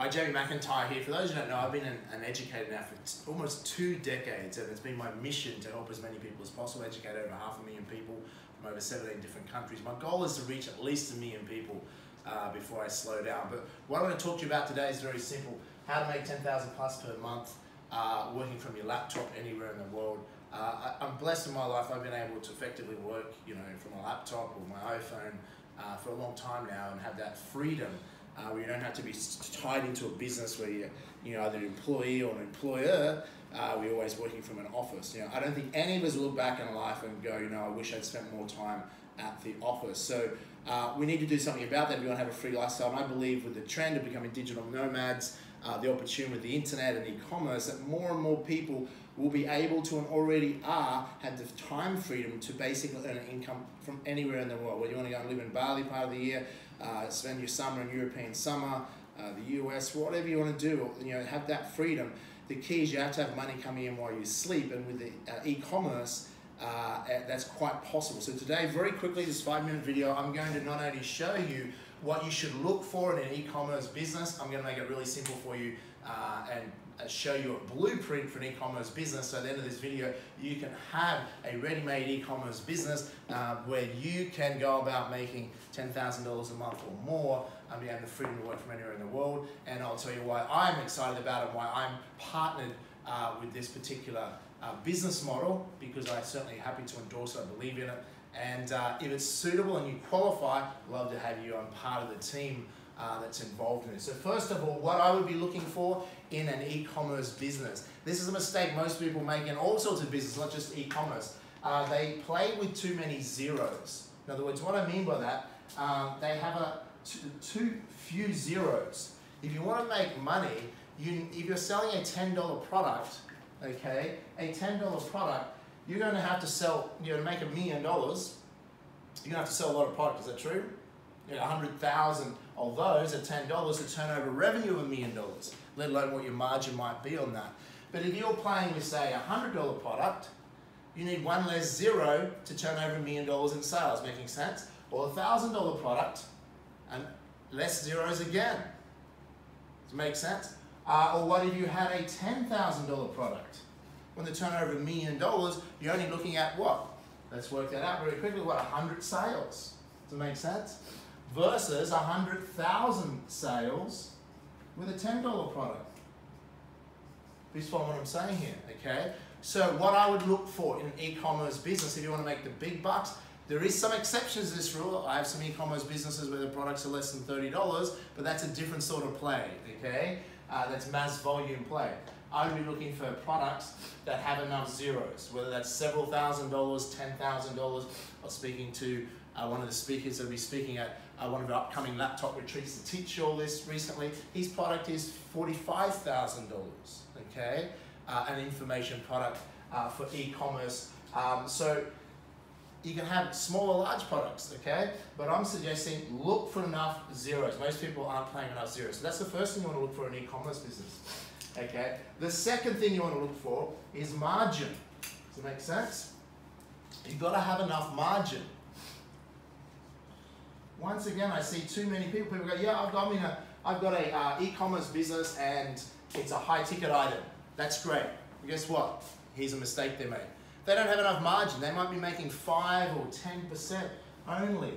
Hi, Jamie McIntyre here. For those who don't know, I've been an educator now for almost 2 decades, and it's been my mission to help as many people as possible, educate over 500,000 people from over 17 different countries. My goal is to reach at least 1 million people before I slow down. But what I'm going to talk to you about today is very simple: how to make 10,000 plus per month working from your laptop anywhere in the world. I'm blessed in my life. I've been able to effectively work, from a laptop or my iPhone for a long time now, and have that freedom where you don't have to be tied into a business where you're either an employee or an employer. We're always working from an office. I don't think any of us look back in life and go, I wish I'd spent more time at the office. So we need to do something about that if we want to have a free lifestyle. And I believe with the trend of becoming digital nomads, the opportunity with the internet and e-commerce, that more and more people will be able to, and already are, have the time freedom to basically earn an income from anywhere in the world. Whether you want to go and live in Bali part of the year, spend your summer in European summer, the US, whatever you want to do, have that freedom. The key is you have to have money coming in while you sleep, and with the e-commerce, that's quite possible. So today, very quickly, this 5-minute video, I'm going to not only show you what you should look for in an e-commerce business, I'm going to make it really simple for you and show you a blueprint for an e-commerce business. So at the end of this video, you can have a ready-made e-commerce business where you can go about making $10,000 a month or more, and have the freedom to work from anywhere in the world. And I'll tell you why I'm excited about it, why I'm partnered with this particular business model, because I'm certainly happy to endorse it. I believe in it. And if it's suitable and you qualify, I'd love to have you on part of the team that's involved in it. So first of all, what I would be looking for in an e-commerce business. This is a mistake most people make in all sorts of business, not just e-commerce. They play with too many zeros. In other words, what I mean by that, they have too few zeros. If you want to make money, if you're selling a $10 product, okay, a $10 product, you're going to have to sell, to make $1 million, you're going to have to sell a lot of product. Is that true? 100,000 of those at $10 to turn over revenue of $1 million, let alone what your margin might be on that. But if you're playing with, say, a $100 product, you need one less zero to turn over $1 million in sales, making sense? Or a $1,000 product and less zeros again. Does it make sense? Or what if you had a $10,000 product? When the turnover $1 million, you're only looking at what? Let's work that out very quickly. What, 100 sales? Does it make sense? Versus 100,000 sales with a $10 product. Please follow what I'm saying here, okay? So what I would look for in an e-commerce business, if you want to make the big bucks, there is some exceptions to this rule. I have some e-commerce businesses where the products are less than $30, but that's a different sort of play, okay? That's mass volume play. I would be looking for products that have enough zeros, whether that's several $1,000s, $10,000. I was speaking to one of the speakers that will be speaking at one of our upcoming laptop retreats to teach you all this recently. His product is $45,000, okay? An information product for e-commerce. So you can have small or large products, okay? But I'm suggesting look for enough zeros. Most people aren't playing enough zeros. So that's the first thing you want to look for in an e-commerce business, okay? The second thing you want to look for is margin. Does it make sense? You've got to have enough margin. Once again, I see too many people go, yeah, I've got a e-commerce business and it's a high ticket item. That's great. But guess what? Here's a mistake they made. They don't have enough margin. They might be making 5 or 10% only.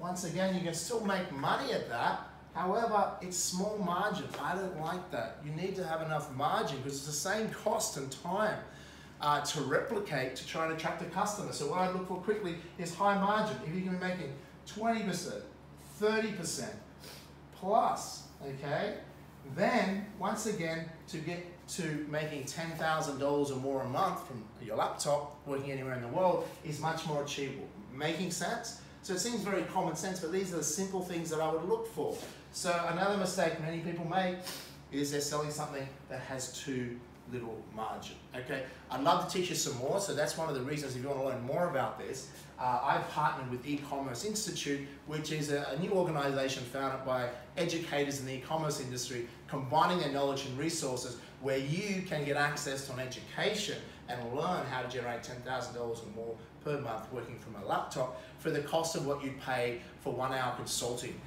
Once again, you can still make money at that. However, it's small margin. I don't like that. You need to have enough margin because it's the same cost and time to replicate to try and attract a customer. So what I look for quickly is high margin. If you can be making 20%, 30% plus, okay, then once again, to get to making $10,000 or more a month from your laptop, working anywhere in the world, is much more achievable. Making sense? So it seems very common sense, but these are the simple things that I would look for. So another mistake many people make is they're selling something that has too little margin, okay? I'd love to teach you some more, so that's one of the reasons if you want to learn more about this. I've partnered with ECommerce Institute, which is a new organization founded by educators in the e-commerce industry, combining their knowledge and resources where you can get access to an education and learn how to generate $10,000 or more per month working from a laptop for the cost of what you pay for 1 hour consulting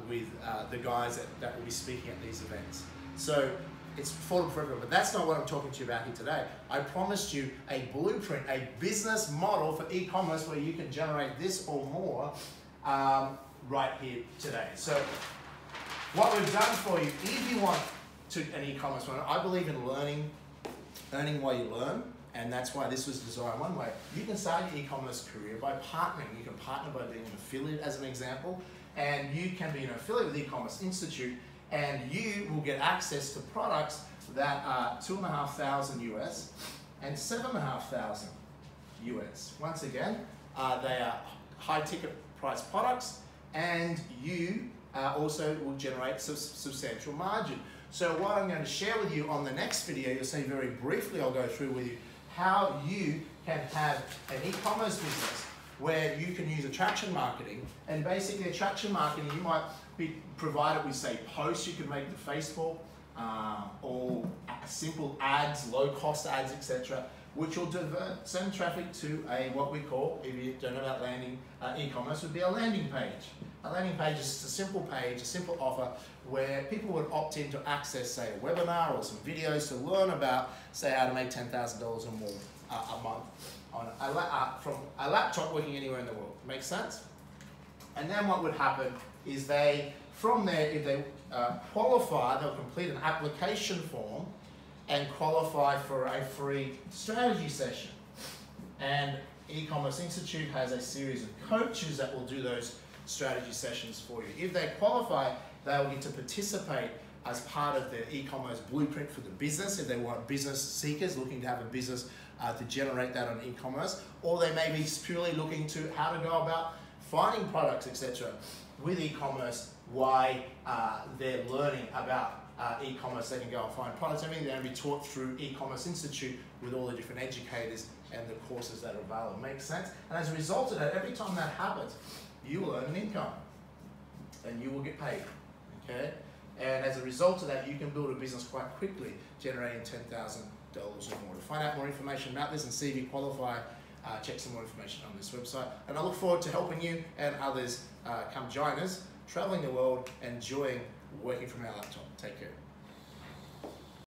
with the guys that will be speaking at these events. So it's affordable for everyone, but that's not what I'm talking to you about here today. I promised you a blueprint, a business model for e-commerce where you can generate this or more right here today. So what we've done for you, if you want an e-commerce model, I believe in learning while you learn, and that's why this was designed one way. You can start your e-commerce career by partnering. You can partner by being an affiliate, as an example, and you can be an affiliate with ECommerce Institute, and you will get access to products that are $2,500 US and $7,500 US. Once again, they are high ticket price products, and you also will generate substantial margin. So what I'm going to share with you on the next video, you'll see very briefly, I'll go through with you how you can have an e-commerce business where you can use attraction marketing. And basically attraction marketing, you might be provided with, say, posts you can make to Facebook, or simple ads, low cost ads, etc., which will send traffic to what we call, if you don't know about landing e-commerce, would be a landing page. A landing page is just a simple offer where people would opt in to access, say, a webinar or some videos to learn about, say, how to make $10,000 or more a month on from a laptop working anywhere in the world. Make sense? And then what would happen is from there, if they qualify, they'll complete an application form and qualify for a free strategy session. And ECommerce Institute has a series of coaches that will do those strategy sessions for you. If they qualify, they will get to participate as part of the e-commerce blueprint for the business, if they want business seekers looking to have a business to generate that on e-commerce, or they may be purely looking to how to go about finding products, etc. with e-commerce, why they're learning about e-commerce, they can go and find products. Everything they're going to be taught through ECommerce Institute with all the different educators and the courses that are available. Makes sense? And as a result of that, every time that happens, you will earn an income and you will get paid, okay? And as a result of that, you can build a business quite quickly, generating $10,000 or more. To find out more information about this and see if you qualify, check some more information on this website. And I look forward to helping you and others come join us, traveling the world, enjoying working from our laptop. Take care.